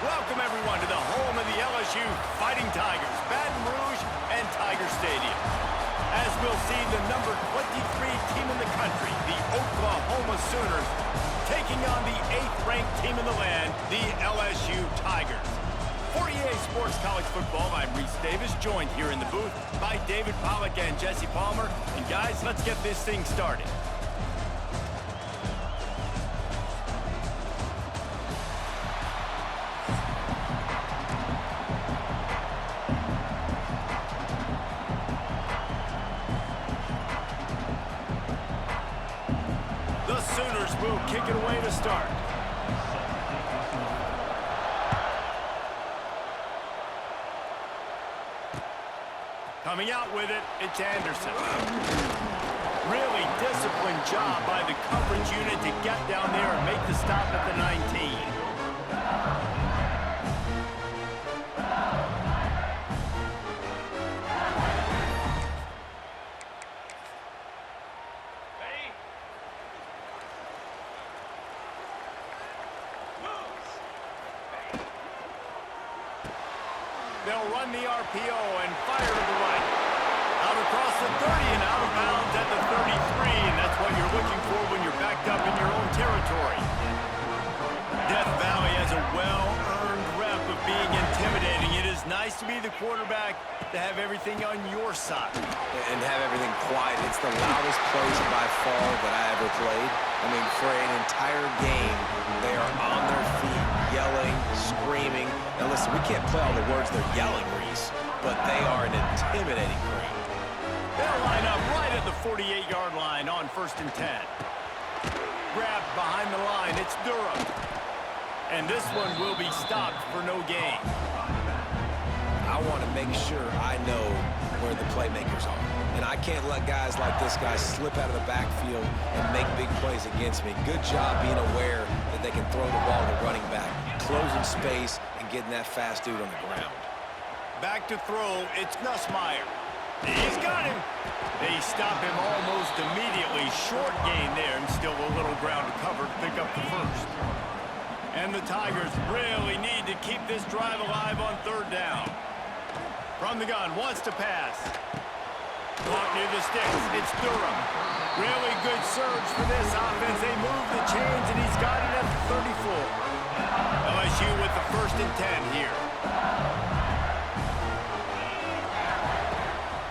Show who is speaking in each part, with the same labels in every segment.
Speaker 1: Welcome, everyone, to the home of the LSU Fighting Tigers, Baton Rouge and Tiger Stadium. As we'll see, the number 23 team in the country, the Oklahoma Sooners, taking on the 8th-ranked team in the land, the LSU Tigers. For EA Sports College Football, I'm Reese Davis, joined here in the booth by David Pollack and Jesse Palmer. And guys, let's get this thing started. The Sooners will kick it away to start. Coming out with it, it's Anderson. Really disciplined job by the coverage unit to get down there and make the stop at the 19. They'll run the RPO and fire to the right. Out across the 30 and out of bounds at the 33, and that's what you're looking for when you're backed up in your own territory. Death Valley has a well-earned rep of being intimidating. It is nice to be the quarterback, to have everything on your side.
Speaker 2: And have everything quiet. It's the loudest place by far that I ever played. I mean, for an entire game, they are on their feet, yelling, screaming. Now listen, we can't play all the words they're yelling, Reese, but they are an intimidating crowd.
Speaker 1: They'll line up right at the 48-yard line on 1st and 10. Grabbed behind the line, it's Durham. And this one will be stopped for no gain.
Speaker 2: I want to make sure I know where the playmakers are. And I can't let guys like this guy slip out of the backfield and make big plays against me. Good job being aware that they can throw the ball to running back, closing space, and getting that fast dude on the ground.
Speaker 1: Back to throw, it's Nussmeier. He's got him. They stop him almost immediately. Short gain there, and still a little ground to cover to pick up the first. And the Tigers really need to keep this drive alive on 3rd down. From the gun, wants to pass. Caught near the sticks, it's Durham. Really good surge for this offense. They move the chains, and he's got it at the 34. LSU with the 1st and 10 here.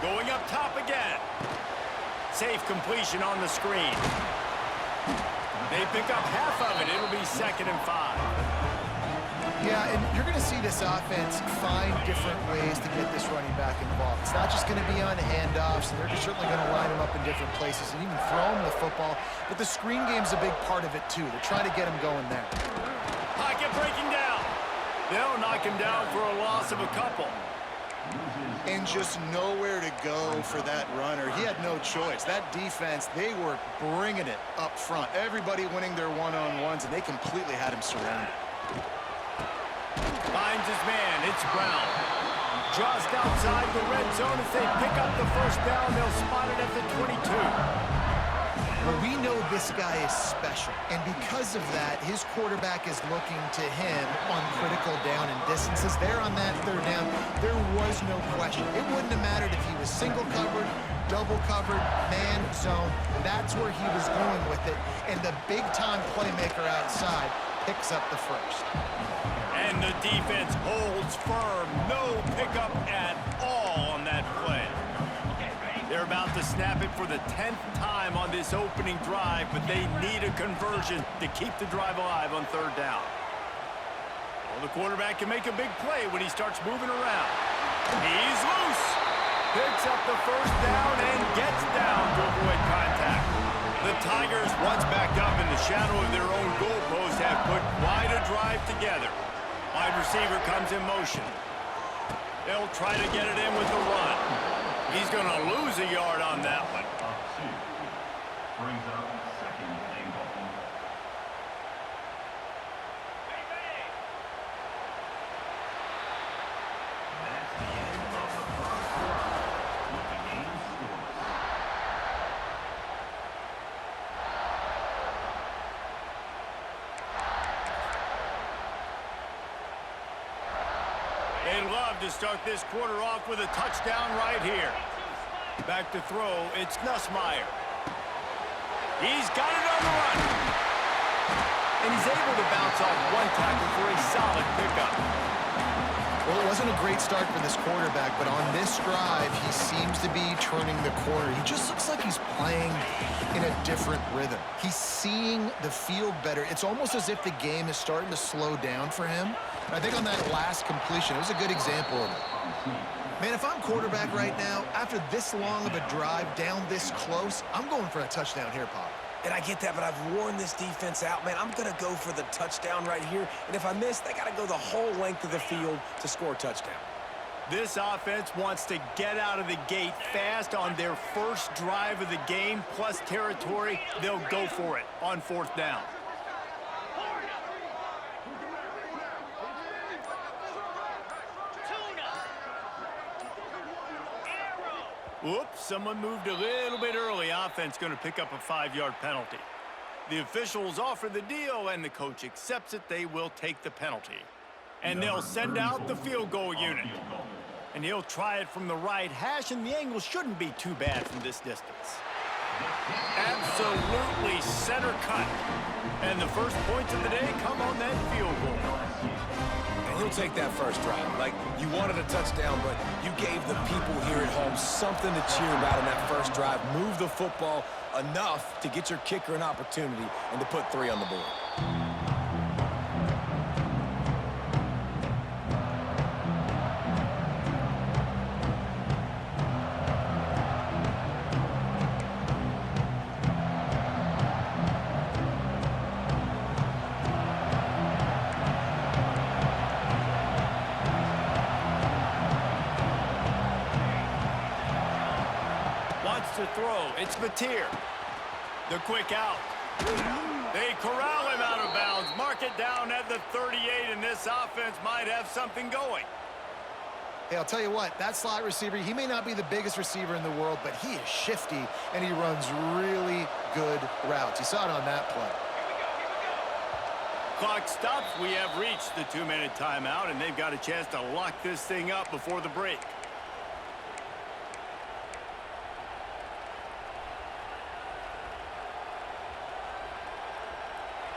Speaker 1: Going up top again. Safe completion on the screen. They pick up half of it. It'll be 2nd and 5.
Speaker 3: Yeah, and you're going to see this offense find different ways to get this running back involved. It's not just going to be on handoffs, and they're just certainly going to line him up in different places and even throw him the football. But the screen game's a big part of it, too. They're trying to get him going there.
Speaker 1: Pocket breaking down. They'll knock him down for a loss of a couple.
Speaker 3: And just nowhere to go for that runner. He had no choice. That defense, they were bringing it up front. Everybody winning their one-on-ones, and they completely had him surrounded.
Speaker 1: Finds his man, it's Brown. Just outside the red zone as they pick up the 1st down. They'll spot it at the 22.
Speaker 3: Well, we know this guy is special, and because of that, his quarterback is looking to him on critical down and distances. There on that 3rd down, there was no question. It wouldn't have mattered if he was single covered, double covered, man, zone. That's where he was going with it, and the big-time playmaker outside picks up the 1st.
Speaker 1: And the defense holds firm. No pickup at all on that play. They're about to snap it for the 10th time on this opening drive, but they need a conversion to keep the drive alive on 3rd down. Well, the quarterback can make a big play when he starts moving around. He's loose. Picks up the 1st down and gets down to avoid contact. The Tigers, once backed up in the shadow of their own goalpost, have put quite a drive together. Wide receiver comes in motion. They'll try to get it in with the run. He's going to lose a yard on that one.
Speaker 4: Brings up 2nd and goal. That's the end of the 1st quarter with the game scores.
Speaker 1: They love to start this quarter off with a touchdown right here. Back to throw, it's Nussmeier. He's got it on the run. And he's able to bounce off one tackle for a solid pickup.
Speaker 3: Well, it wasn't a great start for this quarterback, but on this drive, he seems to be turning the corner. He just looks like he's playing in a different rhythm. He's seeing the field better. It's almost as if the game is starting to slow down for him. And I think on that last completion, it was a good example of it. Man, if I'm quarterback right now, after this long of a drive down this close, I'm going for a touchdown here, Pop.
Speaker 2: And I get that, but I've worn this defense out, man. I'm going to go for the touchdown right here. And if I miss, they got to go the whole length of the field to score a touchdown.
Speaker 1: This offense wants to get out of the gate fast on their first drive of the game, plus territory. They'll go for it on 4th down. Whoops, someone moved a little bit early. Offense going to pick up a 5-yard penalty. The officials offer the deal, and the coach accepts it. They will take the penalty. And they'll send out the field goal unit. And he'll try it from the right hash, and the angle shouldn't be too bad from this distance. Absolutely center cut. And the first points of the day come on that field goal.
Speaker 2: And he'll take that first drive. Like, you wanted a touchdown, but you gave the people here at home something to cheer about in that first drive. Move the football enough to get your kicker an opportunity and to put 3 on the board.
Speaker 1: To throw, it's Mateer. The quick out. They corral him out of bounds. Mark it down at the 38, and this offense might have something going.
Speaker 3: Hey, I'll tell you what, that slot receiver, he may not be the biggest receiver in the world, but he is shifty, and he runs really good routes. You saw it on that play.
Speaker 1: Clock stops. We have reached the 2-minute timeout, and they've got a chance to lock this thing up before the break.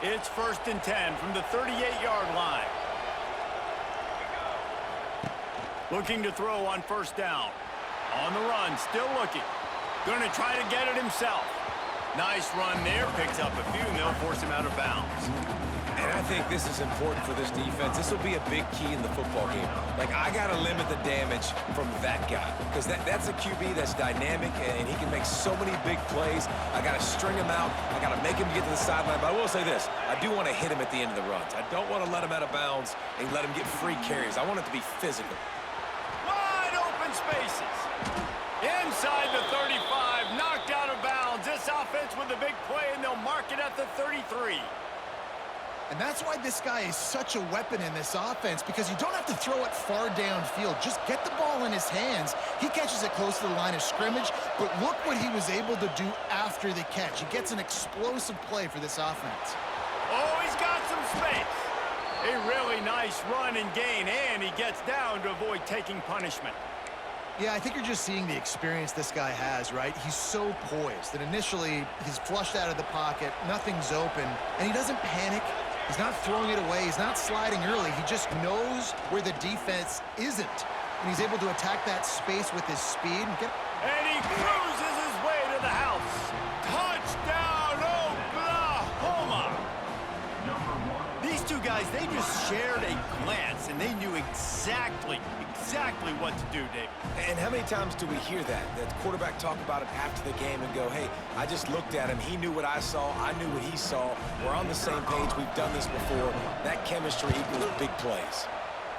Speaker 1: It's 1st and 10 from the 38-yard line. Looking to throw on 1st down. On the run, still looking. Going to try to get it himself. Nice run there, picks up a few, and they'll force him out of bounds.
Speaker 2: And I think this is important for this defense. This will be a big key in the football game. Like, I got to limit the damage from that guy because that's a QB that's dynamic, and he can make so many big plays. I got to string him out. I got to make him get to the sideline. But I will say this. I do want to hit him at the end of the runs. I don't want to let him out of bounds and let him get free carries. I want it to be physical.
Speaker 1: Wide open spaces. Inside the 35, knocked out of bounds. This offense with a big play, and they'll mark it at the 33.
Speaker 3: And that's why this guy is such a weapon in this offense, because you don't have to throw it far downfield. Just get the ball in his hands. He catches it close to the line of scrimmage, but look what he was able to do after the catch. He gets an explosive play for this offense.
Speaker 1: Oh, he's got some space. A really nice run and gain, and he gets down to avoid taking punishment.
Speaker 3: Yeah, I think you're just seeing the experience this guy has, right? He's so poised that initially he's flushed out of the pocket, nothing's open, and he doesn't panic. He's not throwing it away. He's not sliding early. He just knows where the defense isn't. And he's able to attack that space with his speed.
Speaker 1: And he cruises his way to the house. Touchdown, Oklahoma! These two guys, they just shared a glance, and they knew exactly what to do, Dave.
Speaker 2: And how many times do we hear that? The quarterback talk about it after the game and go, hey, I just looked at him. He knew what I saw. I knew what he saw. We're on the same page. We've done this before. That chemistry equals big plays.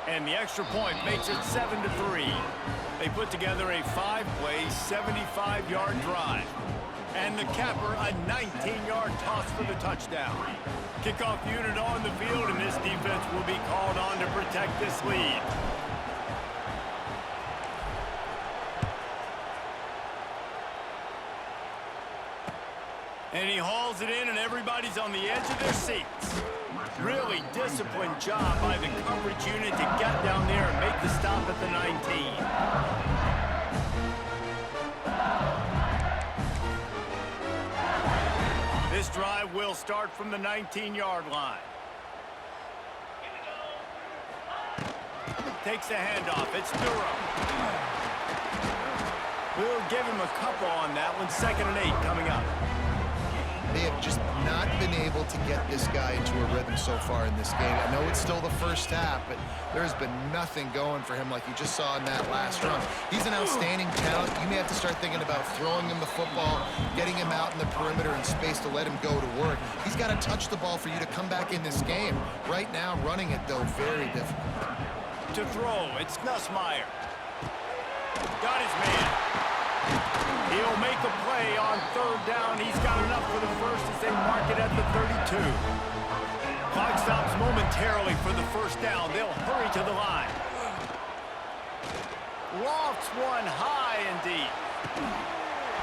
Speaker 1: And the extra point makes it 7-3. They put together a 5-play, 75-yard drive. And the capper, a 19-yard toss for the touchdown. Kickoff unit on the field, and this defense will be called on to protect this lead. And he hauls it in, and everybody's on the edge of their seats. Really disciplined job by the coverage unit to get down there and make the stop. 19. This drive will start from the 19-yard line. Takes the handoff. It's Durham. We'll give him a couple on that one. 2nd and 8 coming up.
Speaker 3: They have just not been able to get this guy into a rhythm so far in this game. I know it's still the first half, but there's been nothing going for him like you just saw in that last run. He's an outstanding talent. You may have to start thinking about throwing him the football, getting him out in the perimeter in space to let him go to work. He's got to touch the ball for you to come back in this game. Right now, running it, though, very difficult.
Speaker 1: To throw, it's Nussmeier. Got his man. He'll make a play on 3rd down. He's got enough for the first as they mark it at the 32. Clock stops momentarily for the 1st down. They'll hurry to the line. Lofts one high and deep.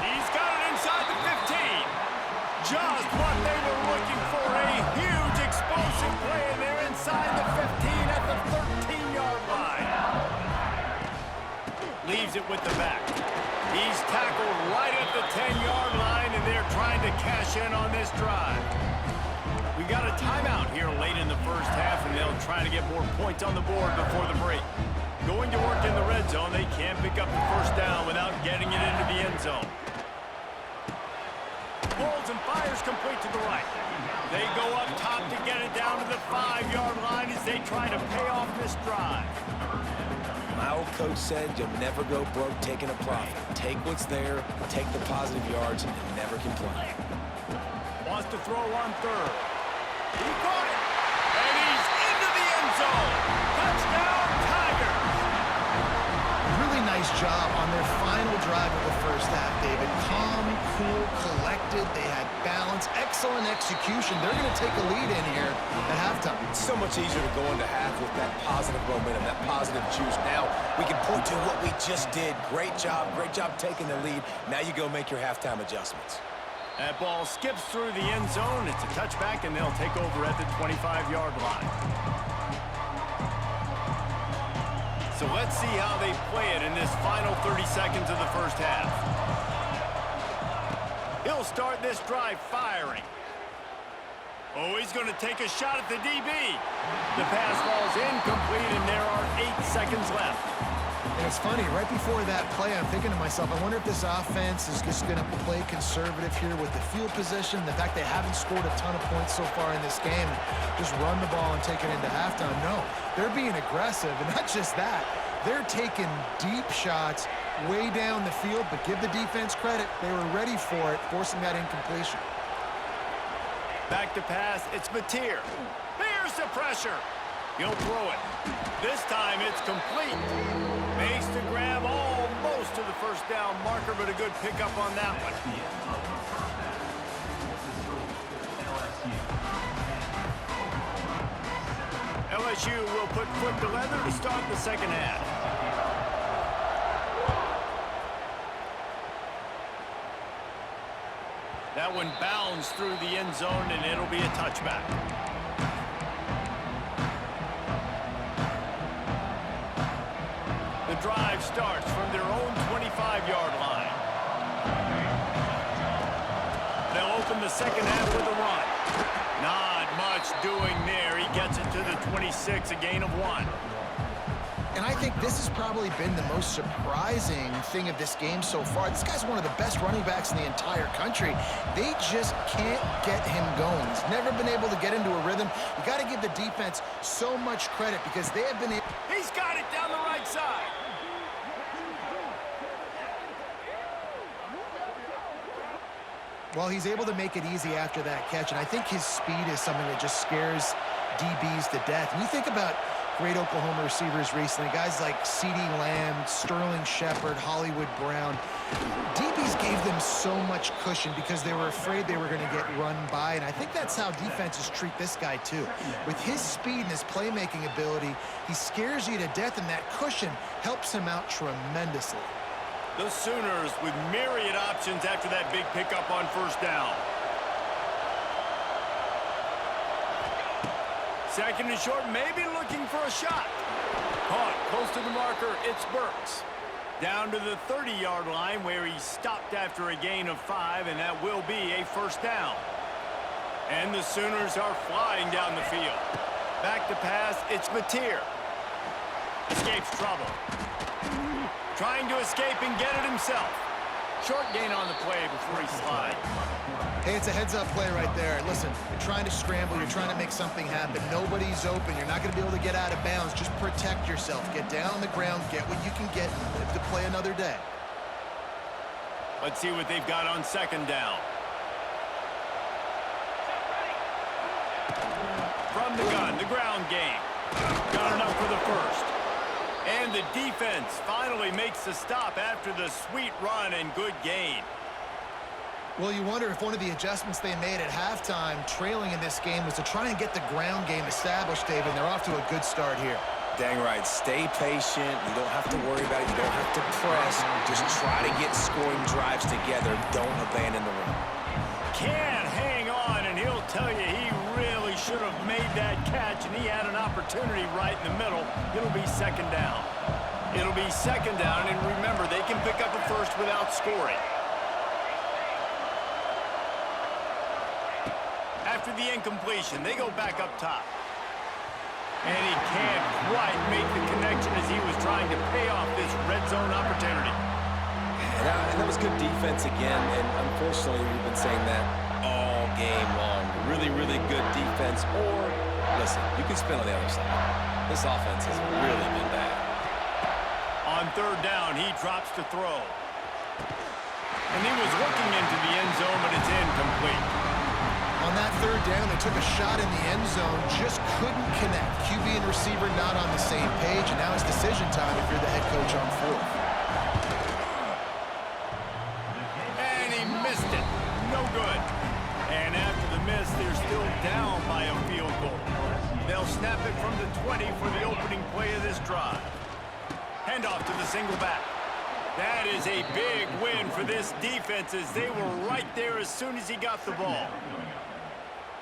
Speaker 1: He's got it inside the 15. Just what they were looking for. A huge explosive play, and they're inside the 15 at the 13-yard line. Leaves it with the back. He's tackled right at the 10-yard line, and they're trying to cash in on this drive. We got a timeout here late in the first half, and they'll try to get more points on the board before the break. Going to work in the red zone, they can't pick up the 1st down without getting it into the end zone. Pulls and fires complete to the right. They go up top to get it down to the 5-yard line as they try to pay off this drive.
Speaker 2: My old coach said you'll never go broke taking a profit. Take what's there, take the positive yards, and never complain.
Speaker 1: Wants to throw on 3rd. He caught it, and he's into the end zone. Touchdown, Tigers!
Speaker 3: Really nice job on their final drive of the first half, David. Calm, cool, collected. They had balance, excellent execution. They're going to take a lead in here at halftime.
Speaker 2: It's so much easier to go into half with that positive momentum, that positive juice. Now we can point to what we just did. Great job taking the lead. Now you go make your halftime adjustments.
Speaker 1: That ball skips through the end zone. It's a touchback, and they'll take over at the 25-yard line. So let's see how they play it in this final 30 seconds of the first half. He'll start this drive firing. Oh, he's going to take a shot at the DB. The pass falls incomplete, and there are 8 seconds left.
Speaker 3: And it's funny, right before that play, I'm thinking to myself, I wonder if this offense is just going to play conservative here with the field position, the fact they haven't scored a ton of points so far in this game, just run the ball and take it into halftime. No, they're being aggressive, and not just that. They're taking deep shots way down the field, but give the defense credit. They were ready for it, forcing that incompletion.
Speaker 1: Back to pass, it's Mateer. There's the pressure. He'll throw it. This time it's complete. Makes the grab almost to the 1st down marker, but a good pickup on that one. LSU will put foot to leather to start the 2nd half. That one bounds through the end zone, and it'll be a touchback. The drive starts from their own 25-yard line. They'll open the 2nd half with a run. Not much doing there. He gets it to the 26, a gain of 1.
Speaker 3: And I think this has probably been the most surprising thing of this game so far. This guy's one of the best running backs in the entire country. They just can't get him going. He's never been able to get into a rhythm. You got to give the defense so much credit because they have been able...
Speaker 1: He's got it down the right side.
Speaker 3: Well, he's able to make it easy after that catch, and I think his speed is something that just scares DBs to death. And you think about great Oklahoma receivers recently, guys like CeeDee Lamb, Sterling Shepard, Hollywood Brown. DBs gave them so much cushion because they were afraid they were going to get run by, and I think that's how defenses treat this guy too. With his speed and his playmaking ability, he scares you to death, and that cushion helps him out tremendously.
Speaker 1: The Sooners with myriad options after that big pickup on 1st down. 2nd and short, maybe looking for a shot. Caught close to the marker, it's Burks. Down to the 30-yard line where he stopped after a gain of 5, and that will be a first down. And the Sooners are flying down the field. Back to pass, it's Mateer. Escapes trouble. Trying to escape and get it himself. Short gain on the play before he slides.
Speaker 3: Hey, it's a heads-up play right there. Listen, you're trying to scramble. You're trying to make something happen. Nobody's open. You're not going to be able to get out of bounds. Just protect yourself. Get down on the ground. Get what you can get and live to play another day.
Speaker 1: Let's see what they've got on second down. From the gun, the ground game. Got enough for the first. And the defense finally makes the stop after the sweet run and good gain.
Speaker 3: Well, you wonder if one of the adjustments they made at halftime, trailing in this game, was to try and get the ground game established, David, and they're off to a good start here.
Speaker 2: Dang right. Stay patient. You don't have to worry about it. You don't have to press. Just try to get scoring drives together. Don't abandon the run.
Speaker 1: Can't hang on, and he'll tell you he really should have made that catch, and he had an opportunity right in the middle. It'll be second down. It'll be second down, and remember, they can pick up a first without scoring. After the incompletion, they go back up top. And he can't quite make the connection as he was trying to pay off this red zone opportunity.
Speaker 2: And that was good defense again, and unfortunately, we've been saying that all game long. Really, really good defense, or, listen, you can spin on the other side. This offense has really been bad.
Speaker 1: On third down, he drops to throw. And he was looking into the end zone, but it's incomplete.
Speaker 3: On that third down, they took a shot in the end zone, just couldn't connect. QB and receiver not on the same page, and now it's decision time if you're the head coach on fourth.
Speaker 1: And he missed it. No good. And after the miss, they're still down by a field goal. They'll snap it from the 20 for the opening play of this drive. Handoff to the single back. That is a big win for this defense as they were right there as soon as he got the ball.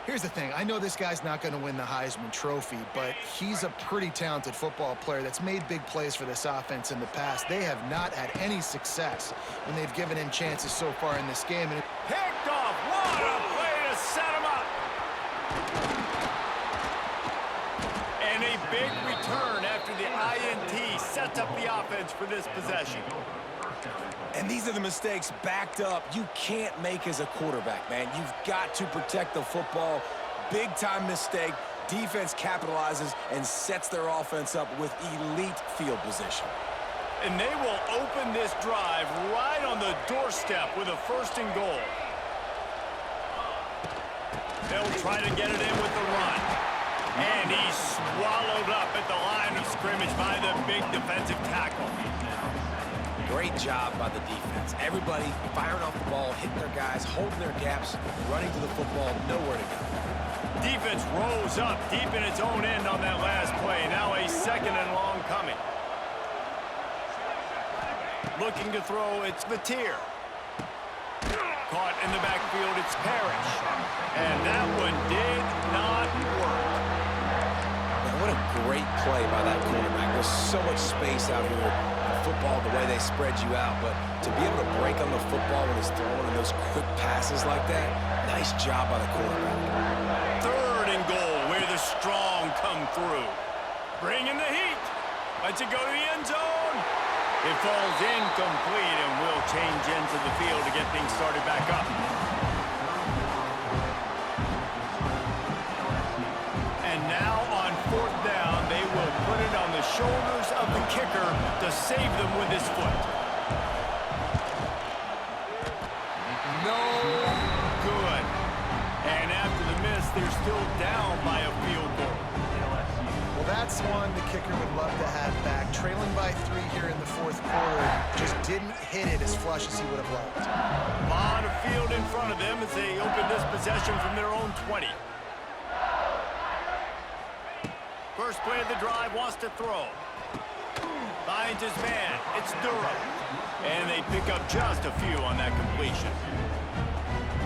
Speaker 3: Here's the thing. I know this guy's not going to win the Heisman Trophy, but he's a pretty talented football player that's made big plays for this offense in the past. They have not had any success when they've given him chances so far in this game. And
Speaker 1: Picked off. What a play to set him up. And a big return after the INT sets up the offense for this possession.
Speaker 2: And these are the mistakes backed up you can't make as a quarterback, man. You've got to protect the football. Big-time mistake. Defense capitalizes and sets their offense up with elite field position.
Speaker 1: And they will open this drive right on the doorstep with a first and goal. They'll try to get it in with the run. And he's swallowed up at the line of scrimmage by the big defensive tackle.
Speaker 2: Great job by the defense. Everybody firing off the ball, hitting their guys, holding their gaps, running to the football, nowhere to go.
Speaker 1: Defense rose up deep in its own end on that last play. Now a second and long coming. Looking to throw, it's Mateer. Caught in the backfield, it's Parrish. And that one did not work.
Speaker 2: Man, what a great play by that quarterback. There's so much space out here in football, the way they spread you out. But to be able to break on the football when he's throwing in those quick passes like that, nice job by the quarterback.
Speaker 1: Third and goal, where the strong come through. Bring in the heat. Lets it go to the end zone. It falls incomplete and will change into the field to get things started back up. And now on fourth down, they will put it on the shoulders of the kicker to save them with his foot. No good. And after the miss, they're still down by a field goal.
Speaker 3: well, that's one the kicker would love to have back. Trailing by 3 here in the fourth quarter, just didn't hit it as flush as he would have liked.
Speaker 1: A lot of field in front of them as they open this possession from their own 20. First play of the drive, wants to throw. Finds his man. It's Durham. And they pick up just a few on that completion.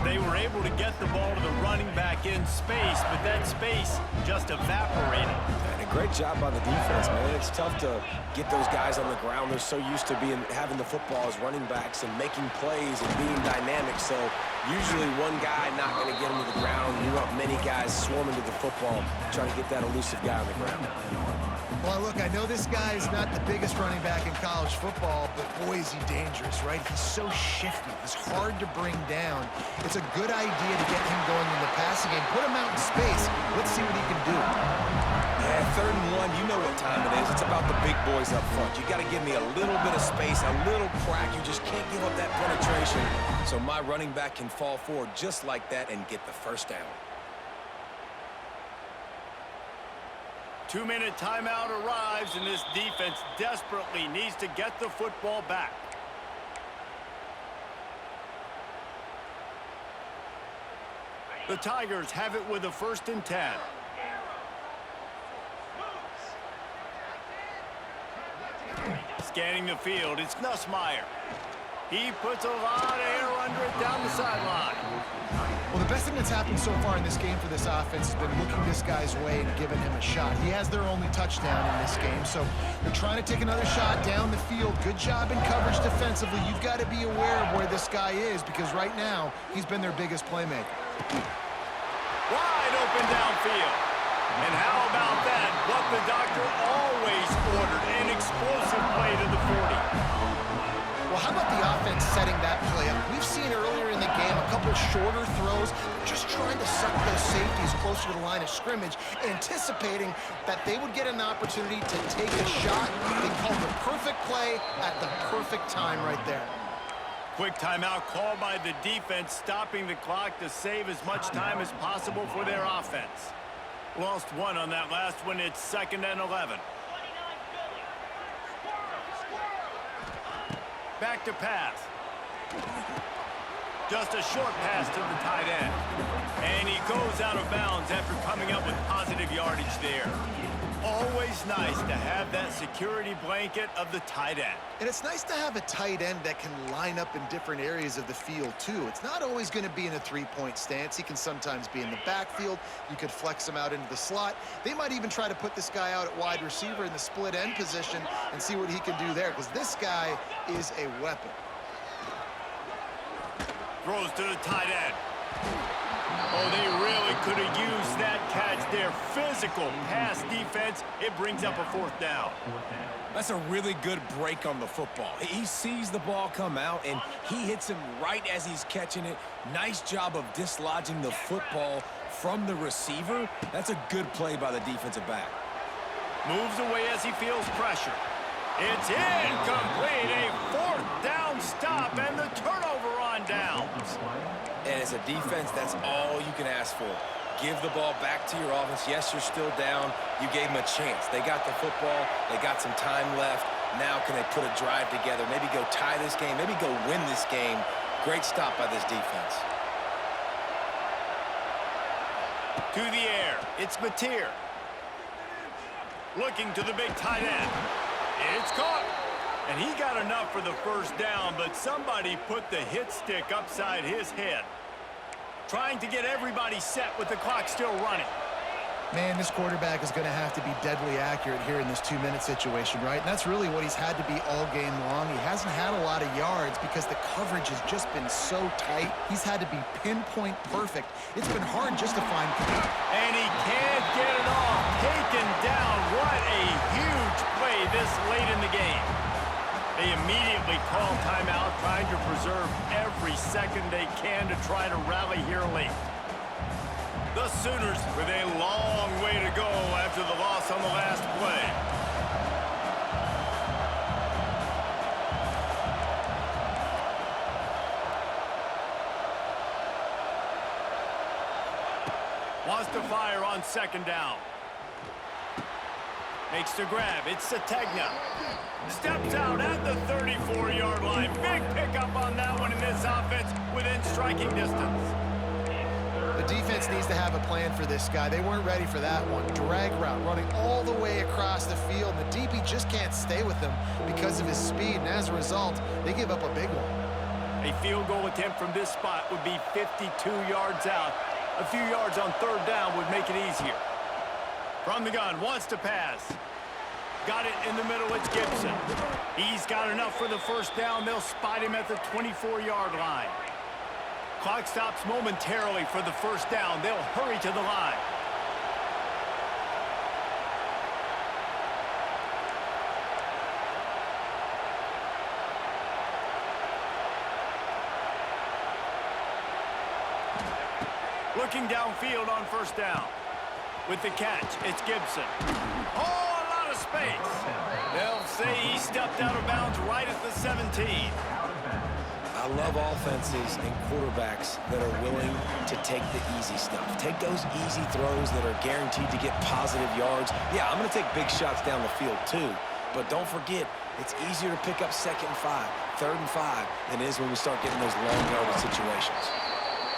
Speaker 1: They were able to get the ball to the running back in space, but that space just evaporated.
Speaker 2: And a great job by the defense, man. It's tough to get those guys on the ground. They're so used to having the football as running backs and making plays and being dynamic. So usually one guy not going to get him to the ground. You want many guys swarming to the football, trying to get that elusive guy on the ground.
Speaker 3: Well, look, I know this guy is not the biggest running back in college football, but boy, is he dangerous, right? He's so shifty. He's hard to bring down. It's a good idea to get him going in the passing game. Put him out in space. Let's see what he can do.
Speaker 2: Yeah, 3rd and 1, you know what time it is. It's about the big boys up front. You got to give me a little bit of space, a little crack. You just can't give up that penetration. So my running back can fall forward just like that and get the first down.
Speaker 1: 2-minute timeout arrives, and this defense desperately needs to get the football back. The Tigers have it with a 1st and 10. Scanning the field, it's Nussmeier. He puts a lot of air under it down the sideline.
Speaker 3: Well, the best thing that's happened so far in this game for this offense has been looking this guy's way and giving him a shot. He has their only touchdown in this game, so they're trying to take another shot down the field. Good job in coverage defensively. You've got to be aware of where this guy is because right now he's been their biggest playmaker.
Speaker 1: Wide open downfield. And how about that? What the doctor always ordered, an explosive play to the 40.
Speaker 3: Well, how about the offense setting that play up? We've seen earlier in the game a couple shorter throws, just trying to suck those safeties closer to the line of scrimmage, anticipating that they would get an opportunity to take a shot. They called the perfect play at the perfect time right there.
Speaker 1: Quick timeout called by the defense, stopping the clock to save as much time as possible for their offense. Lost one on that last one. It's 2nd and 11. Back to pass. Just a short pass to the tight end. And he goes out of bounds after coming up with positive yardage there. Always nice to have that security blanket of the tight end.
Speaker 3: And it's nice to have a tight end that can line up in different areas of the field, too. It's not always going to be in a three-point stance. He can sometimes be in the backfield. You could flex him out into the slot. They might even try to put this guy out at wide receiver in the split end position and see what he can do there, because this guy is a weapon.
Speaker 1: Throws to the tight end. Oh, they really could have used that catch there. Physical pass defense. It brings up a 4th down.
Speaker 2: That's a really good break on the football. He sees the ball come out, and he hits him right as he's catching it. Nice job of dislodging the football from the receiver. That's a good play by the defensive back.
Speaker 1: Moves away as he feels pressure. It's incomplete. A 4th down stop and the turnover on downs.
Speaker 2: And as a defense, that's all you can ask for. Give the ball back to your offense. Yes, you're still down. You gave them a chance. They got the football. They got some time left. Now can they put a drive together? Maybe go tie this game. Maybe go win this game. Great stop by this defense.
Speaker 1: To the air. It's Mateer. Looking to the big tight end. It's caught. And he got enough for the 1st down, but somebody put the hit stick upside his head. Trying to get everybody set with the clock still running.
Speaker 3: Man, this quarterback is going to have to be deadly accurate here in this 2-minute situation, right? And that's really what he's had to be all game long. He hasn't had a lot of yards because the coverage has just been so tight. He's had to be pinpoint perfect. It's been hard just to find.
Speaker 1: And he can't get it off. Taken down. What a huge play this late in the game. They immediately call timeout, trying to preserve every second they can to try to rally here late. The Sooners with a long way to go after the loss on the last play. Wants to fire on 2nd down. Makes the grab. It's Sategna. Steps out at the 34-yard line. Big pickup on that one in this offense within striking distance.
Speaker 3: The defense needs to have a plan for this guy. They weren't ready for that one. Drag route running all the way across the field. The DB just can't stay with him because of his speed, and as a result, they give up a big one.
Speaker 1: A field goal attempt from this spot would be 52 yards out. A few yards on 3rd down would make it easier. From the gun, wants to pass. Got it in the middle, it's Gibson. He's got enough for the first down. They'll spot him at the 24-yard line. Clock stops momentarily for the first down. They'll hurry to the line. Looking downfield on first down. With the catch, it's Gibson. Oh, a lot of space. They'll say he stepped out of bounds right at the 17.
Speaker 2: I love offenses and quarterbacks that are willing to take the easy stuff. Take those easy throws that are guaranteed to get positive yards. Yeah, I'm going to take big shots down the field too. But don't forget, it's easier to pick up 2nd and 5, 3rd and 5 than it is when we start getting those long yardage situations.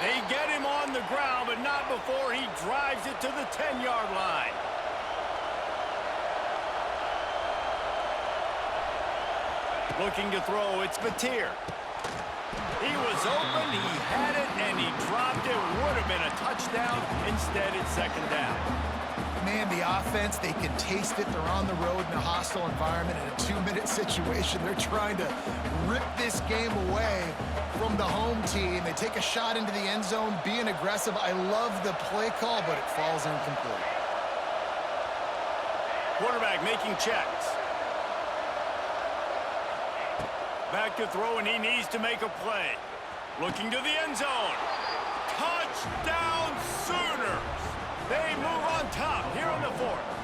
Speaker 1: They get him on the ground, but not before he drives it to the 10-yard line. Looking to throw, it's Batir. He was open, he had it, and he dropped it. Would have been a touchdown. Instead, it's 2nd down.
Speaker 3: Man, the offense, they can taste it. They're on the road in a hostile environment in a 2-minute situation. They're trying to rip this game away from the home team. They take a shot into the end zone, being aggressive. I love the play call, but it falls incomplete.
Speaker 1: Quarterback making checks. Back to throw, and he needs to make a play. Looking to the end zone. Touchdown Sooners! They move on top here in the 4th.